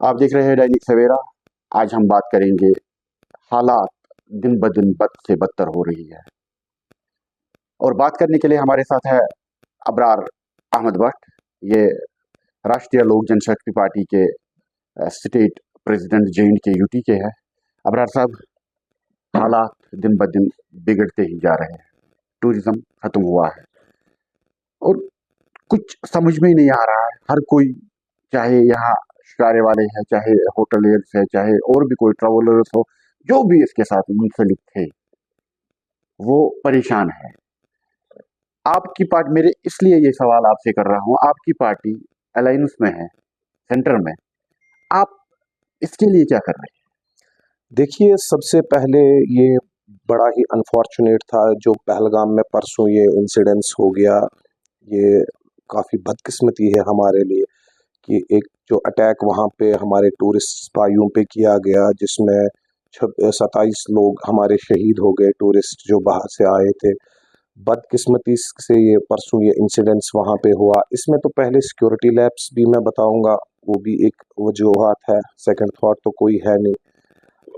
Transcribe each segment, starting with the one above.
आप देख रहे हैं दैनिक सवेरा। आज हम बात करेंगे, हालात दिन ब दिन बद से बदतर हो रही है। और बात करने के लिए हमारे साथ है अबरार अहमद भट्ट। ये राष्ट्रीय लोक जनशक्ति पार्टी के स्टेट प्रेसिडेंट जे के यूटी के हैं। अबरार साहब, हालात दिन ब दिन बिगड़ते ही जा रहे हैं। टूरिज्म खत्म हुआ है और कुछ समझ में ही नहीं आ रहा है। हर कोई, चाहे यहाँ शिकारे वाले हैं, चाहे होटलियर्स है, चाहे और भी कोई ट्रेवलर्स हो, जो भी इसके साथ मुंसलिक थे, वो परेशान है। आपकी पार्टी, मेरे इसलिए ये सवाल आपसे कर रहा हूँ, आपकी पार्टी अलायंस में है, सेंटर में, आप इसके लिए क्या कर रहे हैं? देखिए, सबसे पहले ये बड़ा ही अनफॉर्चुनेट था जो पहलगाम में परसों ये इंसिडेंस हो गया। ये काफ़ी बदकिस्मती है हमारे लिए कि एक जो अटैक वहाँ पे हमारे टूरिस्ट भाइयों पे किया गया, जिसमें 27 लोग हमारे शहीद हो गए, टूरिस्ट जो बाहर से आए थे। बदकिस्मती से ये परसों ये इंसिडेंस वहाँ पे हुआ। इसमें तो पहले सिक्योरिटी लैप्स भी मैं बताऊंगा, वो भी एक वजूहत है, सेकंड थॉट तो कोई है नहीं।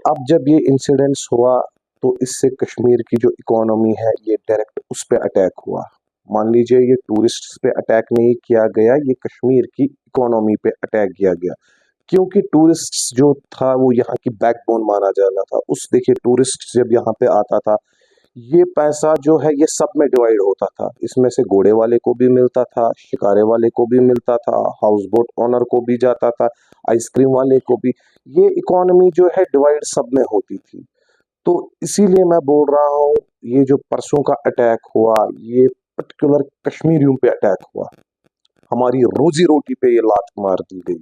अब जब ये इंसिडेंस हुआ तो इससे कश्मीर की जो इकोनॉमी है ये डायरेक्ट उस पे अटैक हुआ। मान लीजिए ये टूरिस्ट्स पे अटैक नहीं किया गया, ये कश्मीर की इकोनॉमी पे अटैक किया गया, क्योंकि टूरिस्ट्स जो था वो यहाँ की बैकबोन माना जाना था। उस देखिए, टूरिस्ट जब यहाँ पे आता था, ये पैसा जो है ये सब में डिवाइड होता था। इसमें से घोड़े वाले को भी मिलता था, शिकारे वाले को भी मिलता था, हाउस बोट ओनर को भी जाता था, आइसक्रीम वाले को भी। ये इकोनॉमी जो है डिवाइड सब में होती थी। तो इसीलिए मैं बोल रहा हूँ, ये जो परसों का अटैक हुआ, ये पर्टिकुलर कश्मीरियों पे अटैक हुआ, हमारी रोजी रोटी पे ये लात मार दी गई।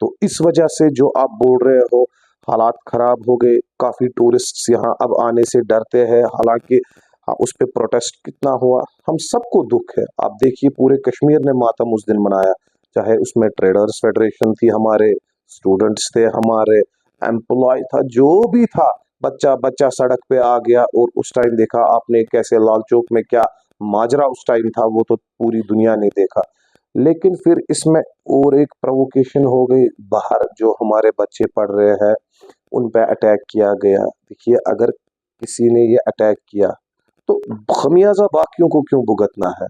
तो इस वजह से जो आप बोल रहे हो, हालात खराब हो गए। काफी टूरिस्ट्स यहाँ अब आने से डरते हैं। हालांकि हाँ, उस पे प्रोटेस्ट कितना हुआ, हम सबको दुख है। आप देखिए, पूरे कश्मीर ने मातम उस दिन मनाया, चाहे उसमें ट्रेडर्स फेडरेशन थी हमारे, स्टूडेंट्स थे हमारे, एम्प्लॉय था, जो भी था, बच्चा बच्चा सड़क पे आ गया। और उस टाइम देखा आपने कैसे लाल चौक में क्या माजरा उस टाइम था, वो तो पूरी दुनिया ने देखा। लेकिन फिर इसमें और एक प्रोवोकेशन हो गई, बाहर जो हमारे बच्चे पढ़ रहे हैं उन पे अटैक किया गया। देखिए, अगर किसी ने ये अटैक किया तो खमियाजा बाकियों को क्यों भुगतना है?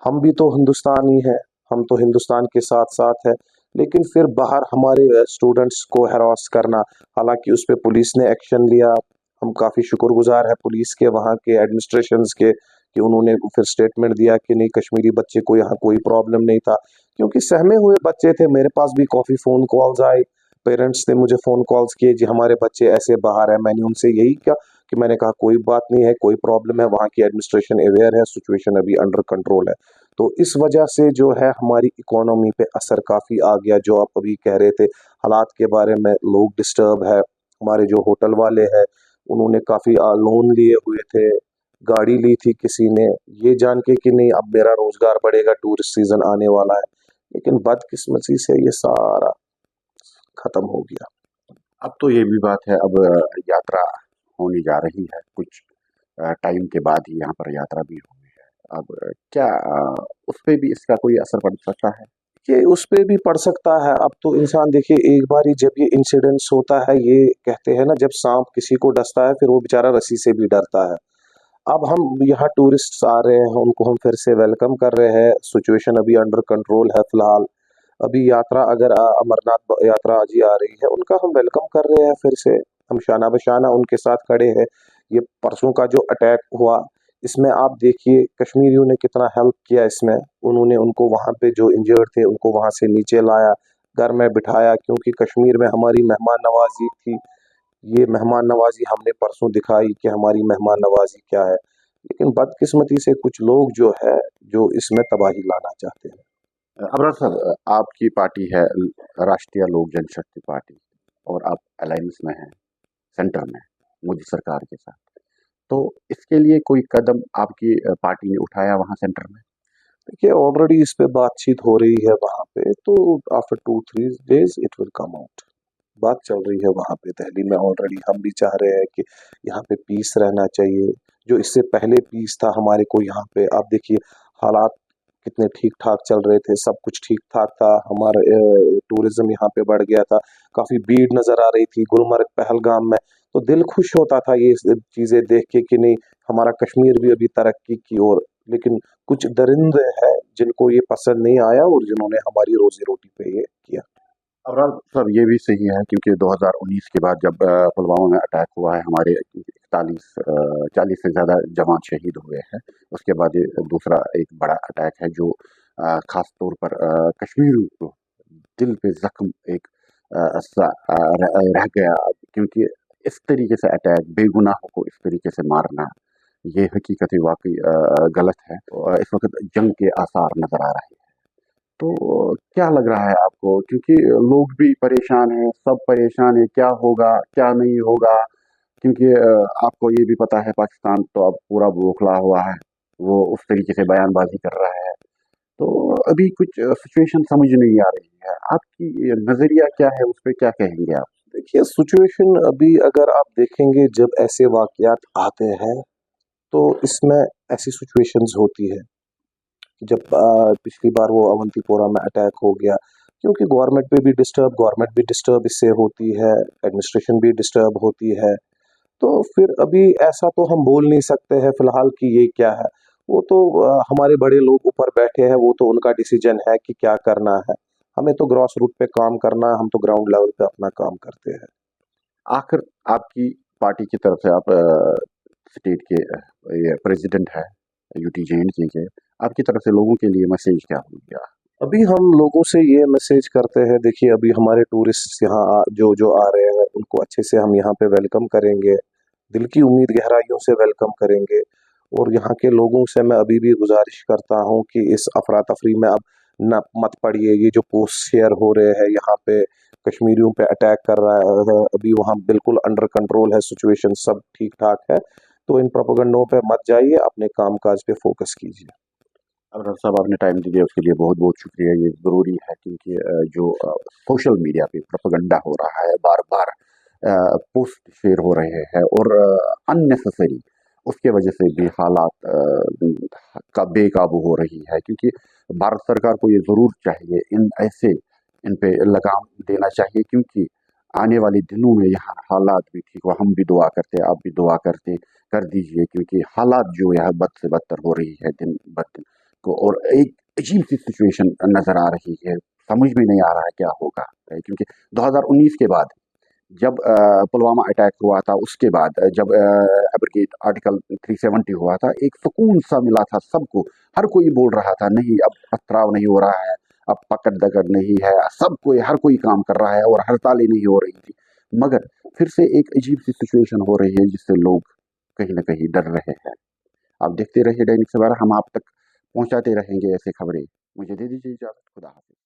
हम भी तो हिंदुस्तानी है, हम तो हिंदुस्तान के साथ साथ है। लेकिन फिर बाहर हमारे स्टूडेंट्स को हरास करना, हालांकि उस पे पुलिस ने एक्शन लिया। हम काफी शुक्रगुजार है पुलिस के, वहाँ के एडमिनिस्ट्रेशंस के, कि उन्होंने फिर स्टेटमेंट दिया कि नहीं, कश्मीरी बच्चे को यहाँ कोई प्रॉब्लम नहीं था। क्योंकि सहमे हुए बच्चे थे, मेरे पास भी काफी फोन कॉल्स आए, पेरेंट्स ने मुझे फोन कॉल्स किए, जी हमारे बच्चे ऐसे बाहर है। मैंने उनसे यही क्या कि मैंने कहा कोई बात नहीं है, कोई प्रॉब्लम है, वहाँ की एडमिनिस्ट्रेशन अवेयर है, सिचुएशन अभी अंडर कंट्रोल है। तो इस वजह से जो है हमारी इकोनॉमी पे असर काफी आ गया। जो आप अभी कह रहे थे हालात के बारे में, लोग डिस्टर्ब है। हमारे जो होटल वाले हैं, उन्होंने काफी लोन लिए हुए थे, गाड़ी ली थी किसी ने, ये जान के कि नहीं अब मेरा रोजगार बढ़ेगा, टूरिस्ट सीजन आने वाला है। लेकिन बदकिस्मती से ये सारा खत्म हो गया। अब तो ये भी बात है, अब यात्रा होने जा रही है, कुछ टाइम के बाद ही यहाँ पर यात्रा भी होनी है। अब क्या उस पे भी इसका कोई असर पड़ सकता है? ये उस पे भी पड़ सकता है। अब तो इंसान देखिए, एक बार ही जब ये इंसिडेंस होता है, ये कहते हैं ना, जब सांप किसी को डसता है फिर वो बेचारा रस्सी से भी डरता है। अब हम यहाँ टूरिस्ट आ रहे हैं, उनको हम फिर से वेलकम कर रहे हैं, सिचुएशन अभी अंडर कंट्रोल है फिलहाल। अभी यात्रा अगर अमरनाथ यात्रा आज ही आ रही है, उनका हम वेलकम कर रहे हैं फिर से, हम शाना बशाना उनके साथ खड़े हैं। ये परसों का जो अटैक हुआ, इसमें आप देखिए कश्मीरियों ने कितना हेल्प किया इसमें। उन्होंने उनको वहाँ पे जो इंजर्ड थे उनको वहाँ से नीचे लाया, घर में बिठाया, क्योंकि कश्मीर में हमारी मेहमान नवाजी थी। ये मेहमान नवाजी हमने परसों दिखाई कि हमारी मेहमान नवाजी क्या है। लेकिन बदकिस्मती से कुछ लोग जो है, जो इसमें तबाही लाना चाहते हैं। अबरार साहब, आपकी पार्टी है राष्ट्रीय लोक जनशक्ति पार्टी, और आप अलायंस में हैं, सेंटर में, मोदी सरकार के साथ। तो इसके लिए कोई कदम आपकी पार्टी ने उठाया वहाँ सेंटर में? देखिए, ऑलरेडी इस पे बातचीत हो रही है वहाँ पे, तो after 2-3 days it will come out. बात चल रही है वहाँ पे दिल्ली में ऑलरेडी। हम भी चाह रहे हैं कि यहाँ पे पीस रहना चाहिए, जो इससे पहले पीस था हमारे को यहाँ पे। आप देखिए, हालात कितने ठीक ठाक चल रहे थे, सब कुछ ठीक ठाक था, हमारा टूरिज्म यहाँ पे बढ़ गया था, काफी भीड़ नजर आ रही थी गुलमर्ग पहलगाम में। तो दिल खुश होता था ये चीजें देख के कि नहीं, हमारा कश्मीर भी अभी तरक्की की ओर। लेकिन कुछ दरिंदे हैं जिनको ये पसंद नहीं आया और जिन्होंने हमारी रोजी रोटी पे ये किया। अब सर ये भी सही है क्योंकि 2019 के बाद जब पुलवामा में अटैक हुआ है, हमारे 40 से ज़्यादा जवान शहीद हुए हैं। उसके बाद ये दूसरा एक बड़ा अटैक है जो खास तौर पर कश्मीर को दिल पे जख्म एक रह गया, क्योंकि इस तरीके से अटैक, बेगुनाहों को इस तरीके से मारना, ये हकीकत ही वाकई गलत है। तो इस वक्त जंग के आसार नजर आ रहे हैं। तो क्या लग रहा है आपको, क्योंकि लोग भी परेशान हैं, सब परेशान है, क्या होगा क्या नहीं होगा, क्योंकि आपको ये भी पता है पाकिस्तान तो अब पूरा बौखला हुआ है, वो उस तरीके से बयानबाजी कर रहा है। तो अभी कुछ सिचुएशन समझ नहीं आ रही है, आपकी नजरिया क्या है, उस पर क्या कहेंगे आप? देखिए, सिचुएशन अभी अगर आप देखेंगे, जब ऐसे वाकयात आते हैं तो इसमें ऐसी सिचुएशंस होती है। जब पिछली बार वो अवंतीपोरा में अटैक हो गया, क्योंकि गवर्नमेंट भी डिस्टर्ब इससे होती है, एडमिनिस्ट्रेशन भी डिस्टर्ब होती है। तो फिर अभी ऐसा तो हम बोल नहीं सकते हैं फिलहाल कि ये क्या है। वो तो हमारे बड़े लोग ऊपर बैठे हैं, वो तो उनका डिसीजन है कि क्या करना है। हमें तो ग्रॉस रूट पे काम करना है, हम तो ग्राउंड लेवल पे अपना काम करते हैं। आखिर आपकी पार्टी की तरफ से, आप स्टेट के ये प्रेसिडेंट है यूटी जैन जी के, आपकी तरफ से लोगों के लिए मैसेज क्या हो गया? अभी हम लोगों से ये मैसेज करते हैं, देखिए अभी हमारे टूरिस्ट यहाँ जो जो आ रहे हैं उनको अच्छे से हम यहाँ पे वेलकम करेंगे, दिल की उम्मीद गहराइयों से वेलकम करेंगे। और यहाँ के लोगों से मैं अभी भी गुजारिश करता हूँ कि इस अफरा तफरी में अब न मत पड़िए। ये जो पोस्ट शेयर हो रहे हैं यहाँ पे, कश्मीरियों पे अटैक कर रहा है, अभी वहाँ बिल्कुल अंडर कंट्रोल है सिचुएशन, सब ठीक ठाक है। तो इन प्रोपेगेंडों पे मत जाइए, अपने काम काज पे फोकस कीजिए। अब साहब, आपने टाइम दिया उसके लिए बहुत बहुत शुक्रिया। ये ज़रूरी है क्योंकि जो सोशल मीडिया पे प्रोपेगेंडा हो रहा है, बार बार पोस्ट शेयर हो रहे हैं और अननेसेसरी, उसके वजह से भी हालात का बेकाबू हो रही है। क्योंकि भारत सरकार को ये ज़रूर चाहिए, इन पे लगाम देना चाहिए, क्योंकि आने वाले दिनों में यहाँ हालात भी ठीक हो। हम भी दुआ करते, आप भी दुआ करते, कर दीजिए, क्योंकि हालात जो है बद से बदतर हो रही है दिन ब दिन को, और एक अजीब सी सिचुएशन नज़र आ रही है, समझ में नहीं आ रहा है क्या होगा। क्योंकि 2019 के बाद जब पुलवामा अटैक हुआ था, उसके बाद जब एब्रिगेट आर्टिकल 370 हुआ था, एक सुकून सा मिला था सबको। हर कोई बोल रहा था नहीं अब पथराव नहीं हो रहा है, अब पकड़ दकड़ नहीं है, सब कोई हर कोई काम कर रहा है और हड़तालें नहीं हो रही थी। मगर फिर से एक अजीब सी सिचुएशन हो रही है जिससे लोग कहीं ना कहीं डर रहे हैं। आप देखते रहिए दैनिक सवेरा, हम आप तक पहुंचाते रहेंगे ऐसे खबरें। मुझे दे दीजिए इजाजत, खुदा हाफिज।